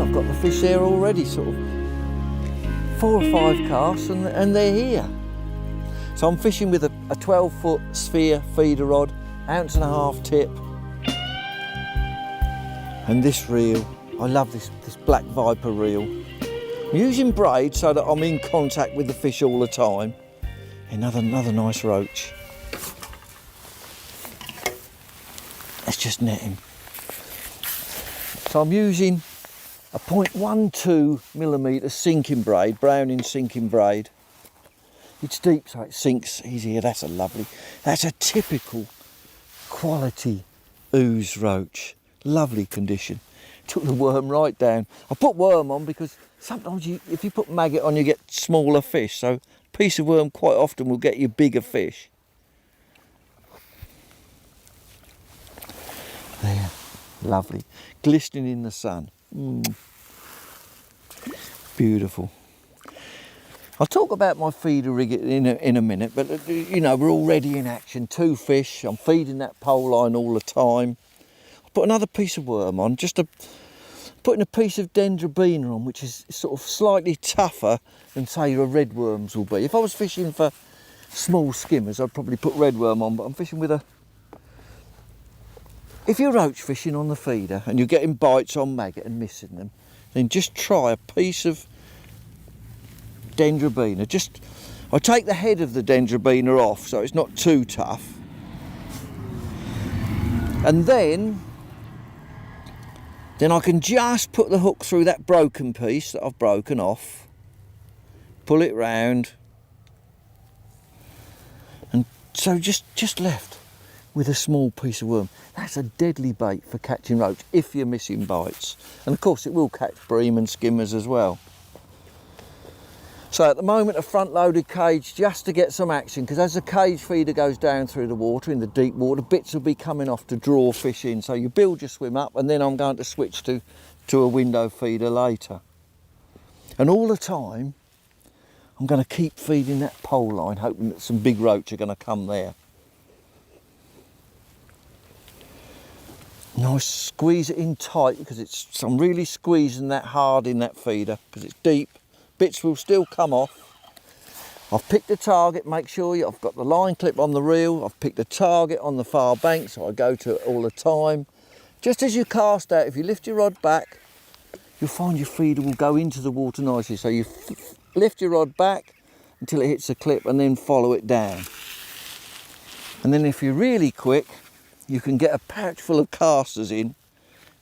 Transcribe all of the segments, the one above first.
I've got the fish there already, sort of 4 or 5 casts, and they're here. So I'm fishing with a 12-foot sphere feeder rod, 1.5 ounce tip. And this reel, I love this black viper reel. I'm using braid so that I'm in contact with the fish all the time. Another nice roach. Let's just net him. So I'm using a 0.12mm sinking braid, Browning sinking braid. It's deep so it sinks easier. That's a typical quality ooze roach. Lovely condition. Took the worm right down. I put worm on because sometimes if you put maggot on you get smaller fish, so a piece of worm quite often will get you bigger fish. There, lovely. Glistening in the sun. Beautiful. I'll talk about my feeder rig in a minute, but you know, we're already in action. 2 fish, I'm feeding that pole line all the time. I put another piece of worm on, putting a piece of dendrobina on, which is sort of slightly tougher than say your red worms will be. If I was fishing for small skimmers, I'd probably put red worm on, but I'm fishing with if you're roach fishing on the feeder and you're getting bites on maggot and missing them, then just try a piece of dendrobina. I take the head of the dendrobina off so it's not too tough, and then I can just put the hook through that broken piece that I've broken off, pull it round, and so just left with a small piece of worm. That's a deadly bait for catching roach if you're missing bites, and of course it will catch bream and skimmers as well. So at the moment, a front-loaded cage just to get some action, because as the cage feeder goes down through the water, in the deep water, bits will be coming off to draw fish in. So you build your swim up, and then I'm going to switch to a window feeder later. And all the time, I'm going to keep feeding that pole line, hoping that some big roach are going to come there. Nice, squeeze it in tight, because I'm really squeezing that hard in that feeder, because it's deep. Bits will still come off. I've picked a target, make sure I've got the line clip on the reel. I've picked a target on the far bank, so I go to it all the time. Just as you cast out, if you lift your rod back, you'll find your feeder will go into the water nicely. So you lift your rod back until it hits the clip and then follow it down. And then if you're really quick, you can get a pouch full of casters in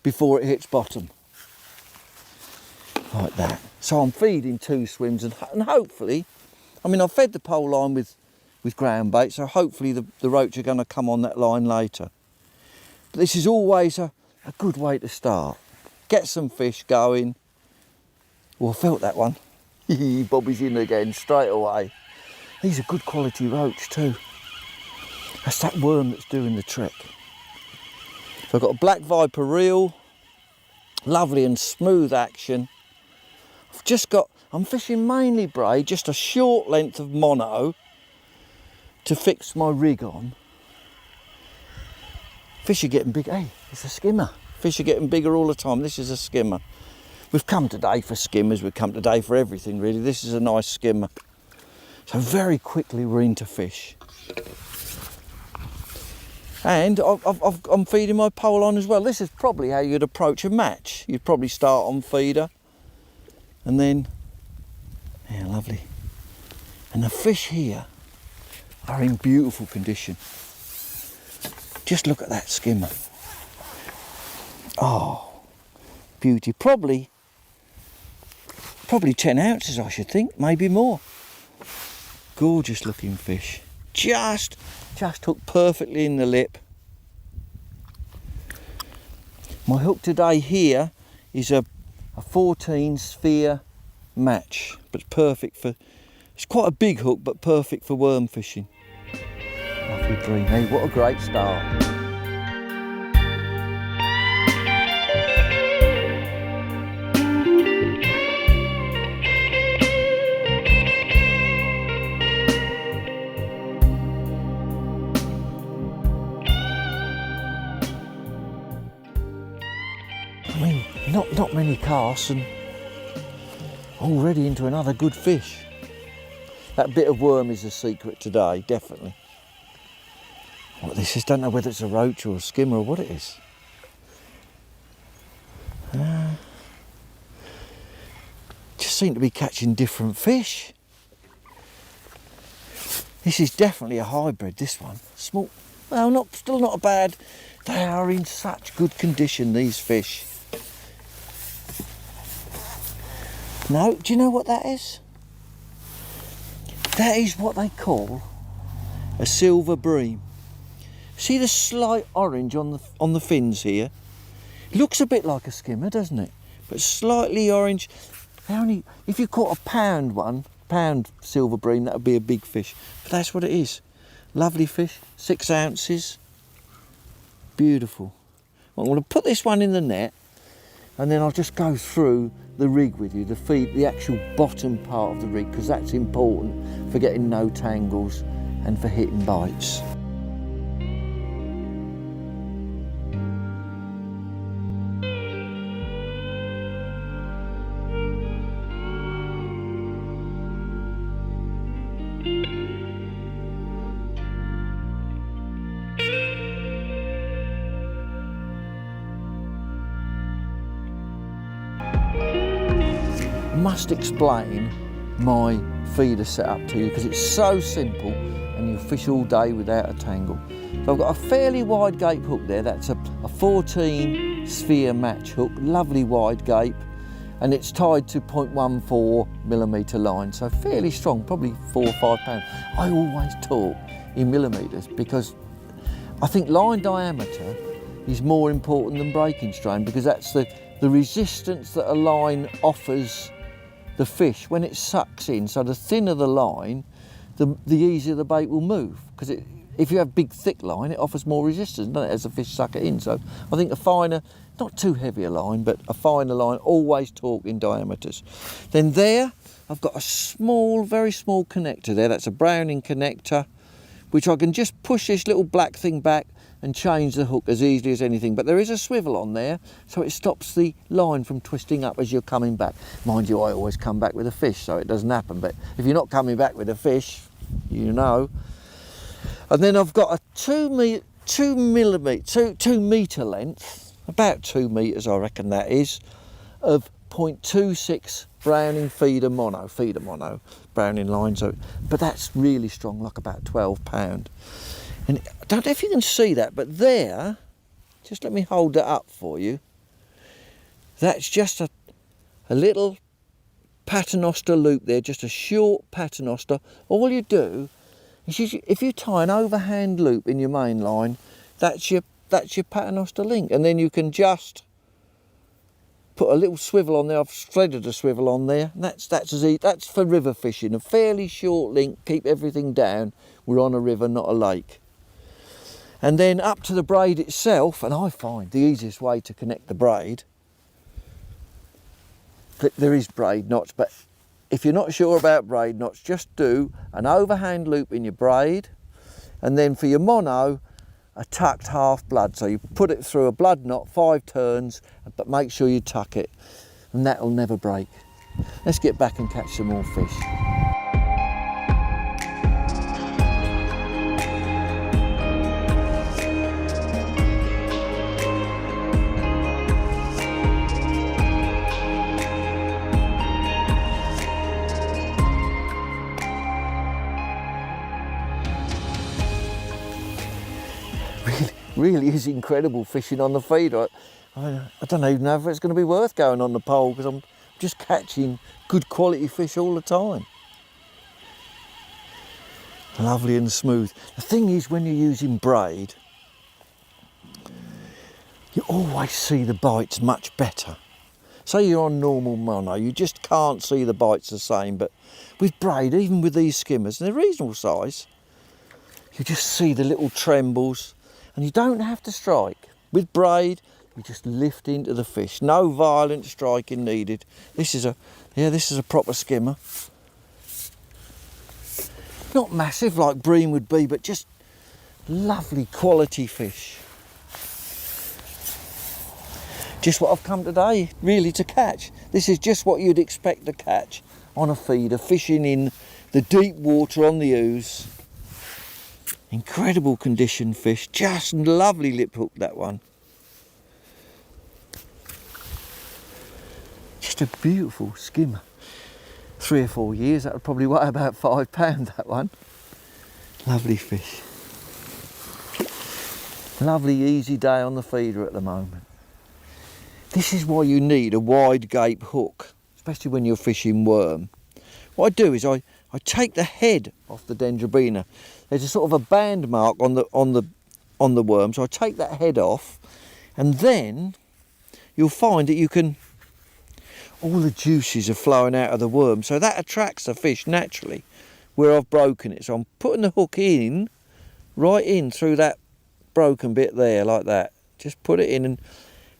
before it hits bottom. Like that. So I'm feeding 2 swims, and hopefully, I mean, I've fed the pole line with ground bait, so hopefully the roach are going to come on that line later. But this is always a good way to start. Get some fish going. Oh, I felt that one. Bobby's in again straight away. These are good quality roach too. That's that worm that's doing the trick. So I've got a black viper reel, lovely and smooth action. I'm fishing mainly braid, just a short length of mono to fix my rig on. Fish are getting big. Hey, it's a skimmer. Fish are getting bigger all the time. This is a skimmer. We've come today for skimmers, we've come today for everything really. This is a nice skimmer. So very quickly we're into fish. And I'm feeding my pole on as well. This is probably how you'd approach a match. You'd probably start on feeder. And then, yeah, lovely. And the fish here are in beautiful condition. Just look at that skimmer. Oh, beauty. Probably 10 ounces, I should think, maybe more. Gorgeous looking fish. Just hooked perfectly in the lip. My hook today here is a 14 sphere match, but it's quite a big hook, but perfect for worm fishing. Lovely bream. Hey, what a great start. I mean, not many cast and already into another good fish. That bit of worm is the secret today, definitely. What this is, don't know whether it's a roach or a skimmer or what it is. Just seem to be catching different fish. This is definitely a hybrid, this one. Small, well, still not a bad. They are in such good condition, these fish. No, do you know what that is? That is what they call a silver bream. See the slight orange on the fins here? It looks a bit like a skimmer, doesn't it? But slightly orange. If you caught a pound silver bream, that would be a big fish. But that's what it is. Lovely fish, 6 ounces. Beautiful. Well, I'm going to put this one in the net, and then I'll just go through the rig with you, the actual bottom part of the rig, because that's important for getting no tangles and for hitting bites. Must explain my feeder setup to you because it's so simple and you fish all day without a tangle. So I've got a fairly wide gape hook there. That's a 14 sphere match hook, lovely wide gape, and it's tied to 0.14mm line, so fairly strong, probably 4 or 5 pounds. I always talk in millimetres because I think line diameter is more important than breaking strain, because that's the resistance that a line offers the fish when it sucks in. So the thinner the line, the easier the bait will move, because if you have big thick line, it offers more resistance, doesn't it, as the fish suck it in. So I think a finer, not too heavy a line, but a finer line, always talk in diameters. Then there I've got a small, very small connector there. That's a Browning connector, which I can just push this little black thing back and change the hook as easily as anything. But there is a swivel on there, so it stops the line from twisting up as you're coming back. Mind you, I always come back with a fish, so it doesn't happen. But if you're not coming back with a fish, you know. And then I've got a 2 metre length, about 2 metres I reckon that is, of 0.26 Browning feeder mono, Browning line. So, but that's really strong, like about 12 pound. And I don't know if you can see that, but there, just let me hold that up for you. That's just a little paternoster loop there, just a short paternoster. All you do is if you tie an overhand loop in your main line, that's your paternoster link, and then you can just put a little swivel on there. I've threaded a swivel on there. And that's for river fishing. A fairly short link, keep everything down. We're on a river, not a lake. And then up to the braid itself, and I find the easiest way to connect the braid, there is braid knots, but if you're not sure about braid knots, just do an overhand loop in your braid, and then for your mono, a tucked half blood. So you put it through a blood knot, 5 turns, but make sure you tuck it, and that'll never break. Let's get back and catch some more fish. Really is incredible fishing on the feeder. I don't even know if it's going to be worth going on the pole, because I'm just catching good quality fish all the time. Lovely and smooth. The thing is, when you're using braid, you always see the bites much better. Say you're on normal mono, you just can't see the bites the same, but with braid, even with these skimmers, and they're reasonable size, you just see the little trembles. And you don't have to strike. With braid, you just lift into the fish. No violent striking needed. This is a proper skimmer. Not massive like bream would be, but just lovely quality fish. just what I've come today really to catch. This is just what you'd expect to catch on a feeder, fishing in the deep water on the ooze. Incredible condition fish, just lovely lip hook, that one. Just a beautiful skimmer. 3 or 4 years, that would probably weigh about £5, that one. Lovely fish. Lovely easy day on the feeder at the moment. This is why you need a wide gape hook, especially when you're fishing worm. What I do is I take the head off the Dendrobina. There's a sort of a band mark on the worm, so I take that head off, and then you'll find that you can, all the juices are flowing out of the worm, so that attracts the fish naturally where I've broken it. So I'm putting the hook in, right in through that broken bit there, like that. Just put it in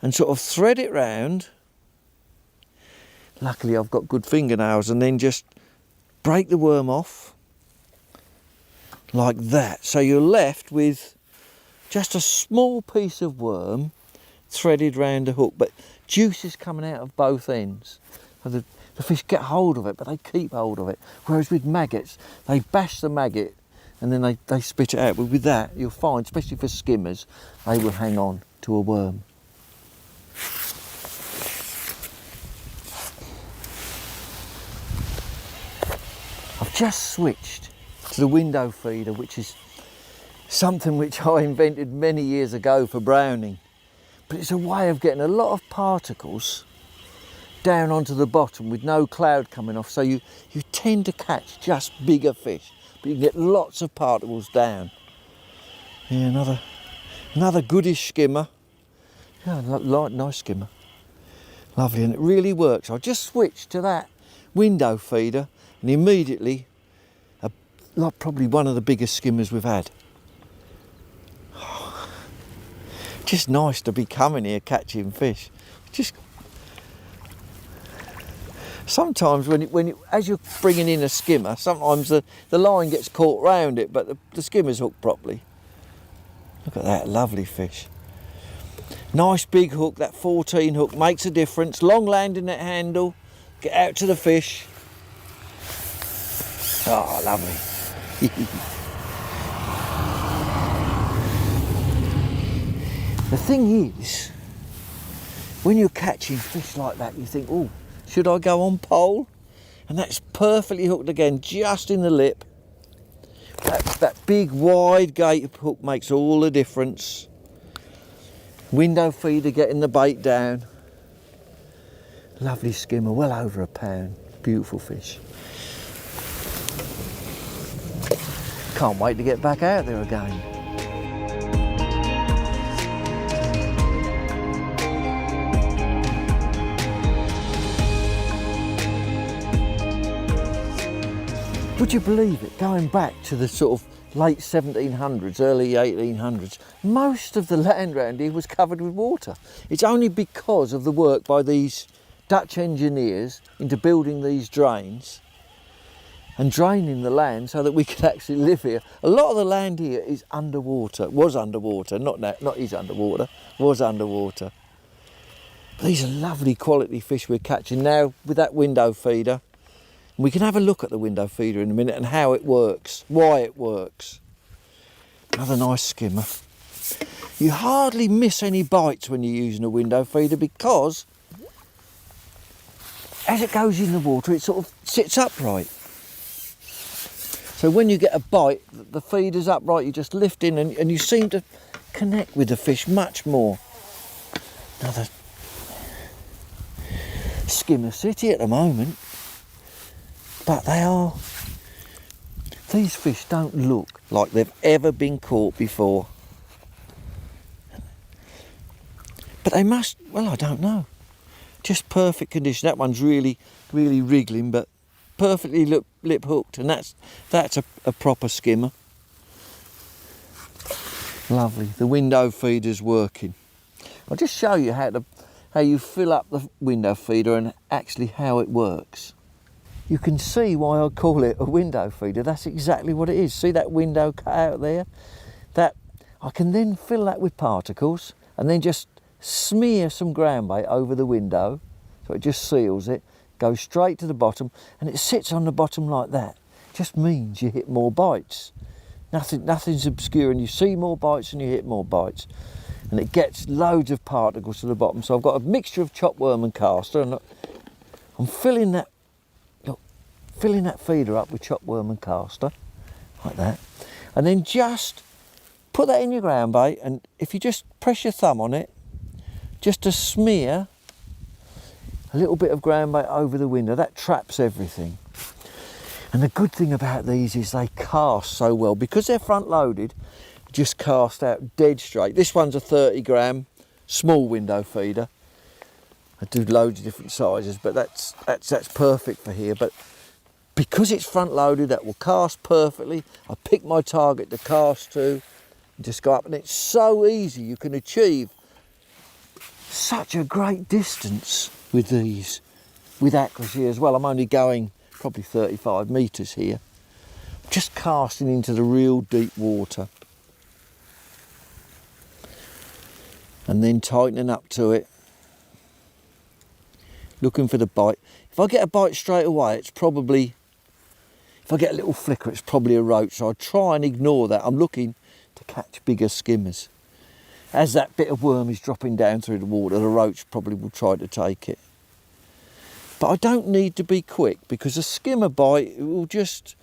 and sort of thread it round. Luckily I've got good fingernails, and then just break the worm off like that. So you're left with just a small piece of worm threaded round the hook, but juice is coming out of both ends. So the fish get hold of it, but they keep hold of it. Whereas with maggots, they bash the maggot and then they spit it out. But with that, you'll find, especially for skimmers, they will hang on to a worm. I've just switched to the window feeder, which is something which I invented many years ago for browning. But it's a way of getting a lot of particles down onto the bottom with no cloud coming off, so you tend to catch just bigger fish, but you can get lots of particles down. Yeah, another goodish skimmer. Yeah, nice skimmer. Lovely, and it really works. I just switched to that window feeder, and immediately, like probably one of the biggest skimmers we've had. Just nice to be coming here catching fish. Just sometimes as you're bringing in a skimmer, sometimes the line gets caught round it, but the skimmer's hooked properly. Look at that, lovely fish. Nice big hook, that 14 hook makes a difference. Long landing net handle, get out to the fish. Oh, lovely. The thing is, when you're catching fish like that, you think, oh, should I go on pole? And that's perfectly hooked again, just in the lip. That big wide gape hook makes all the difference. Window feeder getting the bait down. Lovely skimmer, well over £1. Beautiful fish. Can't wait to get back out there again. Would you believe it, going back to the sort of late 1700s, early 1800s, most of the land around here was covered with water. It's only because of the work by these Dutch engineers into building these drains and draining the land so that we could actually live here. A lot of the land here is underwater, was underwater, not is underwater, was underwater. But these are lovely quality fish we're catching now with that window feeder. We can have a look at the window feeder in a minute and how it works, why it works. Another nice skimmer. You hardly miss any bites when you're using a window feeder because as it goes in the water, it sort of sits upright. So when you get a bite, the feeder's upright, you just lift in and you seem to connect with the fish much more. Another skimmer city at the moment. But these fish don't look like they've ever been caught before. But they must, well, I don't know. Just perfect condition. That one's really, really wriggling, but perfectly lip hooked, and that's a proper skimmer. Lovely. The window feeder's working. I'll just show you how you fill up the window feeder and actually how it works. You can see why I call it a window feeder. That's exactly what it is. See that window cut out there? That I can then fill that with particles and then just smear some ground bait over the window so it just seals it, goes straight to the bottom, and it sits on the bottom like that. Just means you hit more bites. Nothing's obscure, and you see more bites and you hit more bites, and it gets loads of particles to the bottom. So I've got a mixture of chopworm and caster, and I'm filling that feeder up with chopworm and caster like that, and then just put that in your ground bait, and if you just press your thumb on it, just to smear a little bit of ground bait over the window, that traps everything. And the good thing about these is they cast so well. Because they're front loaded, just cast out dead straight. This one's a 30 gram small window feeder. I do loads of different sizes, but that's perfect for here. But because it's front loaded, that will cast perfectly. I pick my target to cast to, and just go up, and it's so easy. You can achieve such a great distance with these, with accuracy as well. I'm only going probably 35 metres here, just casting into the real deep water and then tightening up to it, looking for the bite. If I get a bite straight away, it's probably, if I get a little flicker, it's probably a roach, so I try and ignore that. I'm looking to catch bigger skimmers. As that bit of worm is dropping down through the water, the roach probably will try to take it. But I don't need to be quick, because a skimmer bite, it will just,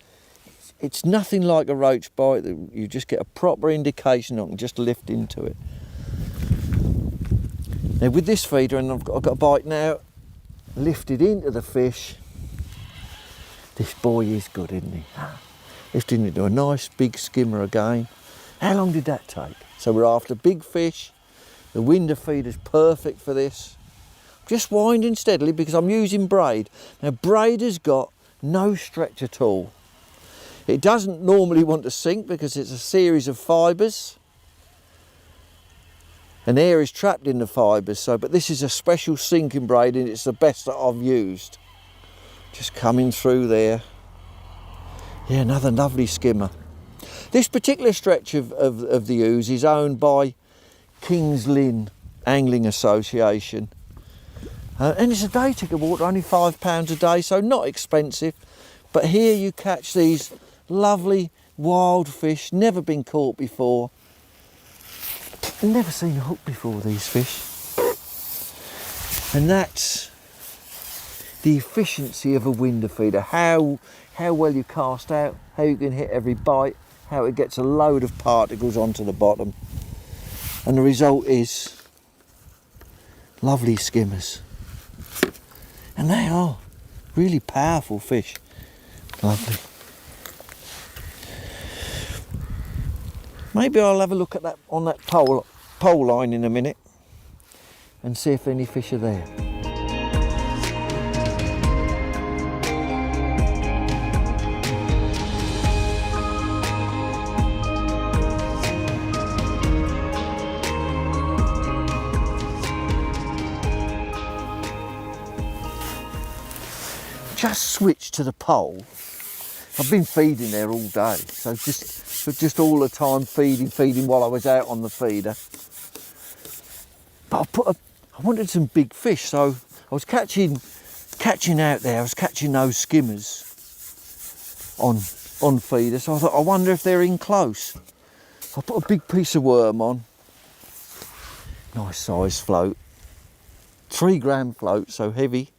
it's nothing like a roach bite. You just get a proper indication and just lift into it. Now with this feeder, and I've got a bite now, lifted into the fish. This boy is good, isn't he? Lifted into a nice big skimmer again. How long did that take? So we're after big fish. The window feeder's perfect for this. Just winding steadily because I'm using braid. Now braid has got no stretch at all. It doesn't normally want to sink because it's a series of fibres, and air is trapped in the fibres. So, but this is a special sinking braid, and it's the best that I've used. Just coming through there. Yeah, another lovely skimmer. This particular stretch of the ooze is owned by King's Lynn Angling Association. And it's a day ticket of water, only £5 a day, so not expensive. But here you catch these lovely wild fish, never been caught before. I've never seen a hook before, these fish. And that's the efficiency of a window feeder. How well you cast out, how you can hit every bite, how it gets a load of particles onto the bottom. And the result is lovely skimmers. And they are really powerful fish. Lovely. Maybe I'll have a look at that on that pole line in a minute and see if any fish are there. Just switch to the pole. I've been feeding there all day, so just all the time feeding while I was out on the feeder. But I wanted some big fish, so I was catching out there. I was catching those skimmers on feeder. So I thought, I wonder if they're in close. So I put a big piece of worm on. Nice size float, 3 gram float, so heavy.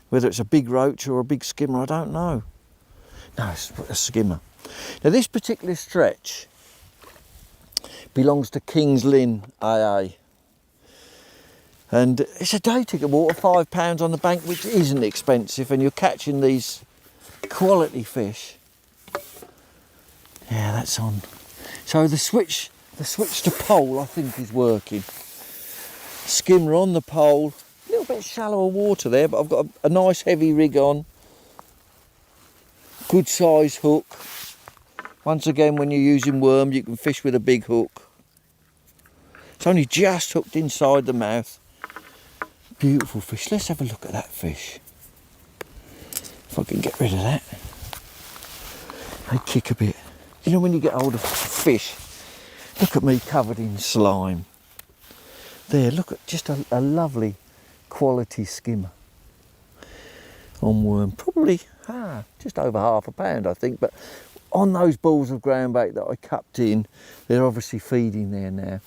Whether it's a big roach or a big skimmer, I don't know. No, it's a skimmer. Now this particular stretch belongs to King's Lynn AA. And it's a day ticket water, £5 on the bank, which isn't expensive, and you're catching these quality fish. Yeah, that's on. So the switch to pole, I think, is working. Skimmer on the pole. A little bit shallower water there, but I've got a nice heavy rig on. Good size hook. Once again, when you're using worm, you can fish with a big hook. It's only just hooked inside the mouth. Beautiful fish. Let's have a look at that fish. If I can get rid of that. They kick a bit. You know, when you get hold of fish, look at me covered in slime. There, look at just a lovely quality skimmer on worm. Probably just over £1/2, I think, but on those balls of ground bait that I cupped in, they're obviously feeding there now.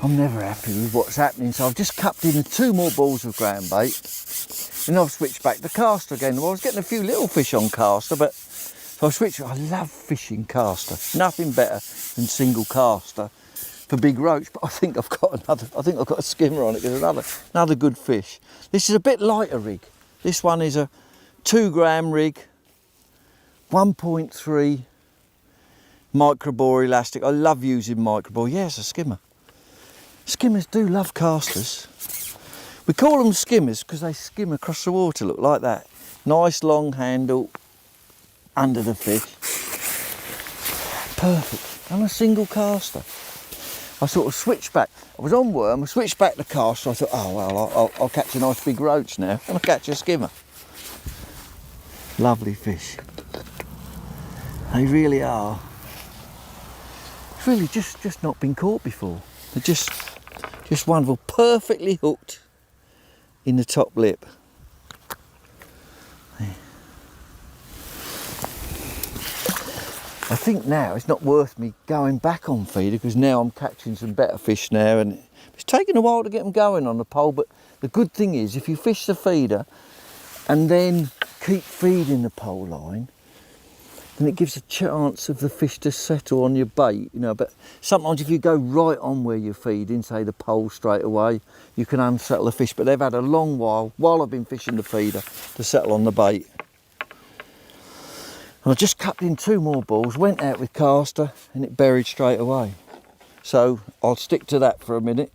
I'm never happy with what's happening, so I've just cupped in 2 more balls of ground bait and I've switched back to caster again. Well, I was getting a few little fish on caster, but so I switched. I love fishing caster, nothing better than single caster for big roach, but I think I've got a skimmer on it. There's another good fish. This is a bit lighter rig. This one is a 2 gram rig, 1.3 microbore elastic. I love using microbore. Yeah, it's a skimmer. Skimmers do love casters. We call them skimmers because they skim across the water, look like that. Nice long handle under the fish. Perfect. And a single caster. I sort of switched back. I was on worm, I switched back to caster. I thought, oh well, I'll catch a nice big roach now and I'll catch a skimmer. Lovely fish. They really are. It's really just not been caught before. They're just wonderful, perfectly hooked in the top lip. There. I think now it's not worth me going back on feeder because now I'm catching some better fish now, and it's taken a while to get them going on the pole, but the good thing is if you fish the feeder and then keep feeding the pole line, then it gives a chance of the fish to settle on your bait, you know. But sometimes if you go right on where you're feeding, say the pole straight away, you can unsettle the fish, but they've had a long while I've been fishing the feeder to settle on the bait. And I just cupped in 2 more balls, went out with caster and it buried straight away. So I'll stick to that for a minute.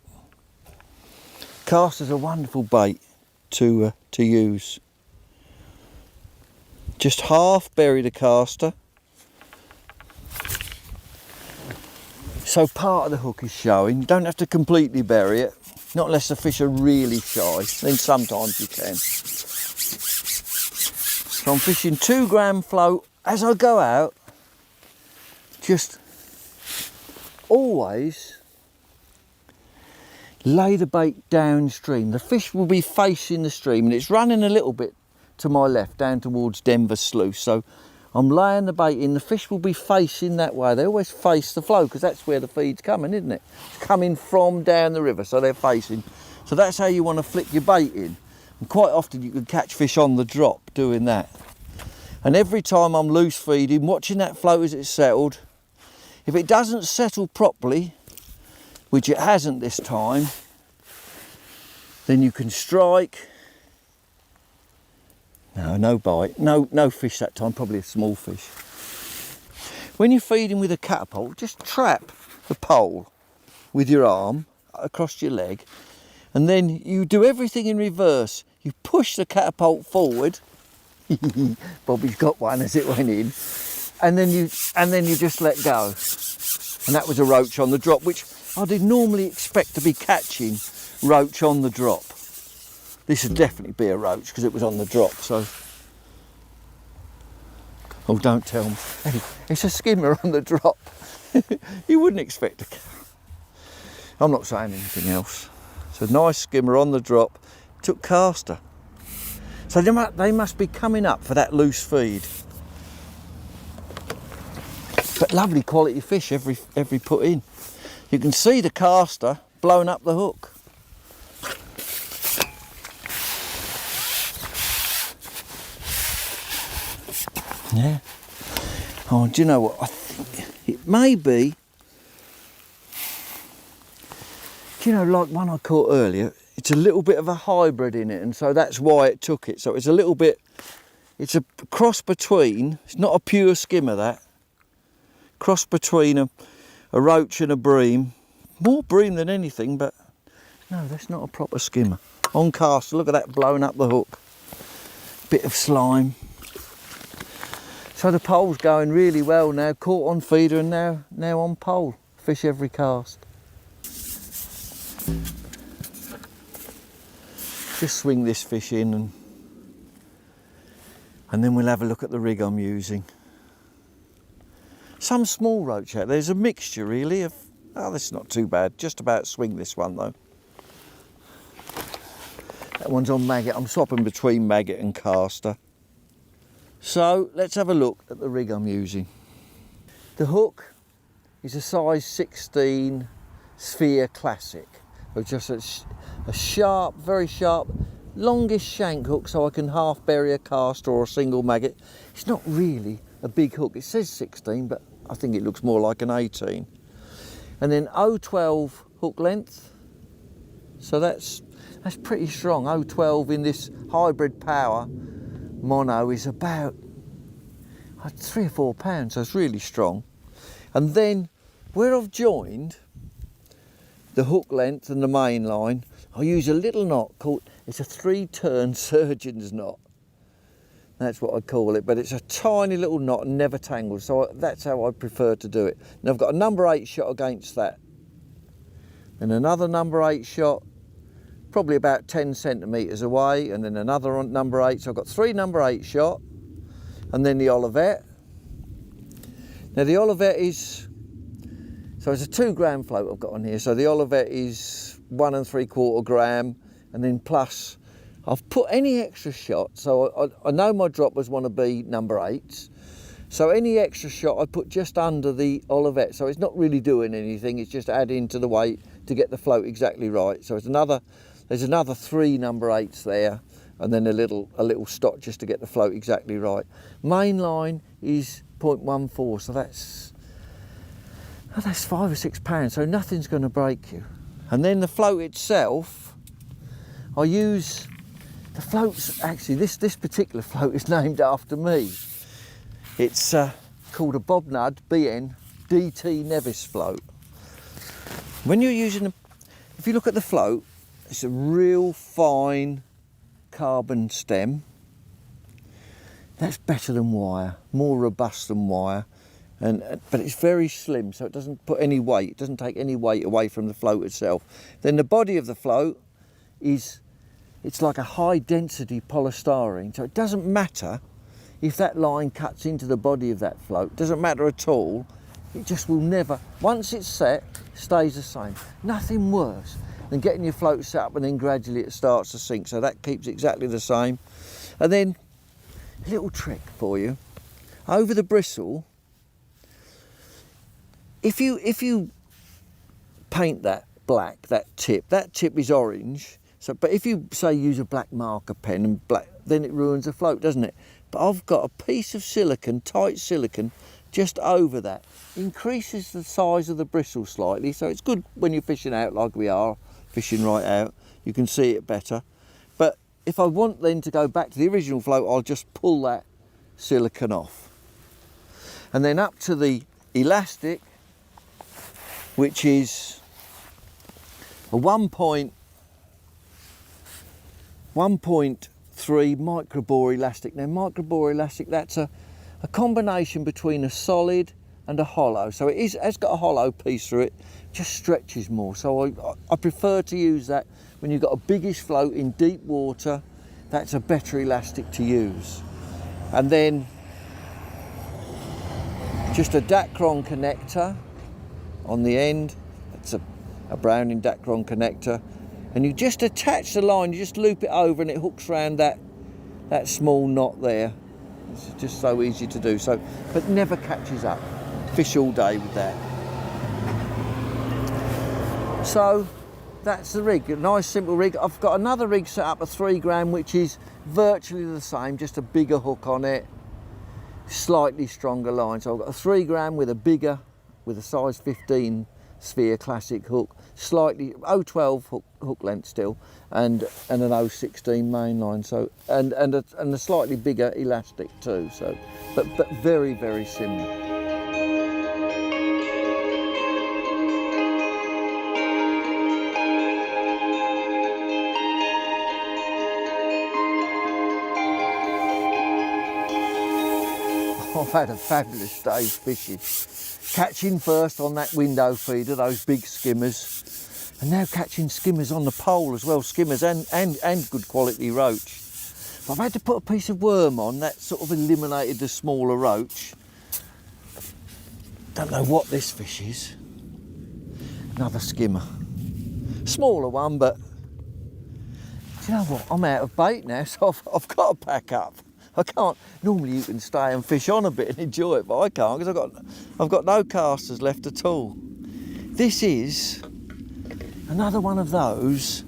Caster's a wonderful bait to use. Just half bury the caster, so part of the hook is showing. You don't have to completely bury it, not unless the fish are really shy, then sometimes you can. So I'm fishing 2 gram float as I go out. Just always lay the bait downstream. The fish will be facing the stream and it's running a little bit to my left down towards Denver Sluice, so I'm laying the bait in. The fish will be facing that way. They always face the flow because that's where the feed's coming, isn't it? It's coming from down the river, so they're facing. So that's how you want to flick your bait in, and quite often you can catch fish on the drop doing that. And every time I'm loose feeding, watching that float as it's settled, if it doesn't settle properly, which it hasn't this time, then you can strike. No bite, no fish that time, probably a small fish. When you're feeding with a catapult, just trap the pole with your arm across your leg, and then you do everything in reverse. You push the catapult forward. Bobby's got one as it went in, and then you just let go. And that was a roach on the drop, which I did normally expect to be catching roach on the drop. This would definitely be a roach because it was on the drop, so. Oh, don't tell me. Hey, it's a skimmer on the drop. You wouldn't expect it. I'm not saying anything else. It's a nice skimmer on the drop. Took caster. So they must be coming up for that loose feed. But lovely quality fish every put in. You can see the caster blowing up the hook. Yeah. Oh, do you know what? I think it may be, do you know, like one I caught earlier, it's a little bit of a hybrid in it, and so that's why it took it. So it's a little bit, it's a cross between, it's not a pure skimmer, that. Cross between a roach and a bream. More bream than anything, but no, that's not a proper skimmer. On caster, look at that blowing up the hook. Bit of slime. So the pole's going really well now, caught on feeder and now on pole. fish every cast. Just swing this fish in and then we'll have a look at the rig I'm using. Some small roach out there's a mixture really of, oh, this is not too bad, just about swing this one though. That one's on maggot, I'm swapping between maggot and caster. So let's have a look at the rig I'm using. The hook is a size 16 Sphere Classic. So just a sharp, very sharp, longish shank hook so I can half bury a caster or a single maggot. It's not really a big hook, it says 16 but I think it looks more like an 18. And then 0.12 hook length, so that's pretty strong. 0.12 in this hybrid power mono is about 3 or 4 pounds, so it's really strong. And then where I've joined the hook length and the main line, I use a little knot called, it's a 3-turn surgeon's knot. That's what I call it, but it's a tiny little knot and never tangles, so that's how I prefer to do it. And I've got a number 8 shot against that. And another number 8 shot, probably about 10 centimetres away, and then another number 8, so I've got 3 number 8 shot, and then the Olivet. Now the Olivet is, so it's a 2 gram float I've got on here, so the Olivet is 1 3/4 gram, and then plus I've put any extra shot, so I know my droppers want to be number 8s, so any extra shot I put just under the Olivet, so it's not really doing anything, it's just adding to the weight to get the float exactly right. So there's another 3 number 8s there, and then a little stop just to get the float exactly right. Main line is 0.14, so that's 5 or 6 pounds, so nothing's going to break you. And then the float itself, I use, the float's actually, this particular float is named after me. It's called a Bob NUDD BN DT Nevis float. When you're using, if you look at the float, it's a real fine carbon stem. That's better than wire, more robust than wire, but it's very slim, so it doesn't put any weight, it doesn't take any weight away from the float itself. Then the body of the float is, it's like a high density polystyrene, so it doesn't matter if that line cuts into the body of that float, it doesn't matter at all. It just will never, once it's set, stays the same. Nothing worse than getting your float set up and then gradually it starts to sink, so that keeps exactly the same. And then a little trick for you, over the bristle, if you paint that black, that tip is orange, so, but if you say use a black marker pen and black, then it ruins the float, doesn't it? But I've got a piece of silicone, tight silicone, just over that. Increases the size of the bristle slightly, so it's good when you're fishing out like we are, fishing right out, you can see it better. But if I want then to go back to the original float, I'll just pull that silicone off. And then up to the elastic, which is a 1.3 microbore elastic. Now microbore elastic, that's a combination between a solid and a hollow. So it's got a hollow piece through it, just stretches more. So I prefer to use that when you've got a biggish float in deep water. That's a better elastic to use. And then just a Dacron connector on the end. That's a Browning Dacron connector. And you just attach the line, you just loop it over and it hooks around that small knot there. It's just so easy to do, so, but never catches up. Fish all day with that. So that's the rig, a nice simple rig. I've got another rig set up, a 3 gram, which is virtually the same, just a bigger hook on it, slightly stronger line. So I've got a 3 gram with a size 15 Sphere Classic hook, slightly 0.12 hook length still, and an 0.16 main line. So and a slightly bigger elastic too. So, but very, very similar. I've had a fabulous day's fishing. Catching first on that window feeder, those big skimmers, and now catching skimmers on the pole as well, skimmers and good quality roach. But I've had to put a piece of worm on, that sort of eliminated the smaller roach. Don't know what this fish is. Another skimmer. Smaller one, but do you know what? I'm out of bait now, so I've got to pack up. I can't. Normally you can stay and fish on a bit and enjoy it, but I can't because I've got no casters left at all. This is another one of those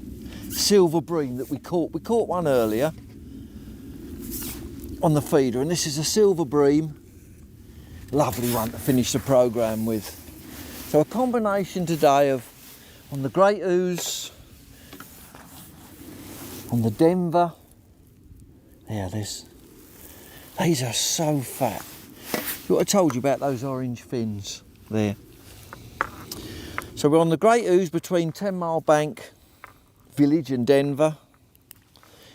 silver bream that we caught. We caught one earlier on the feeder, and this is a silver bream. Lovely one to finish the programme with. So a combination today of on the great ooze, on the Denver. Yeah, these are so fat. What I told you about those orange fins there. So we're on the Great Ooze between 10 Mile Bank Village and Denver.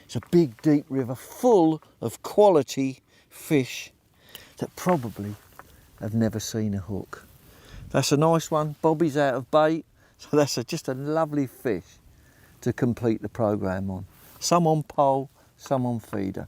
It's a big, deep river full of quality fish that probably have never seen a hook. That's a nice one. Bobby's out of bait, so that's just a lovely fish to complete the programme on. Some on pole, some on feeder.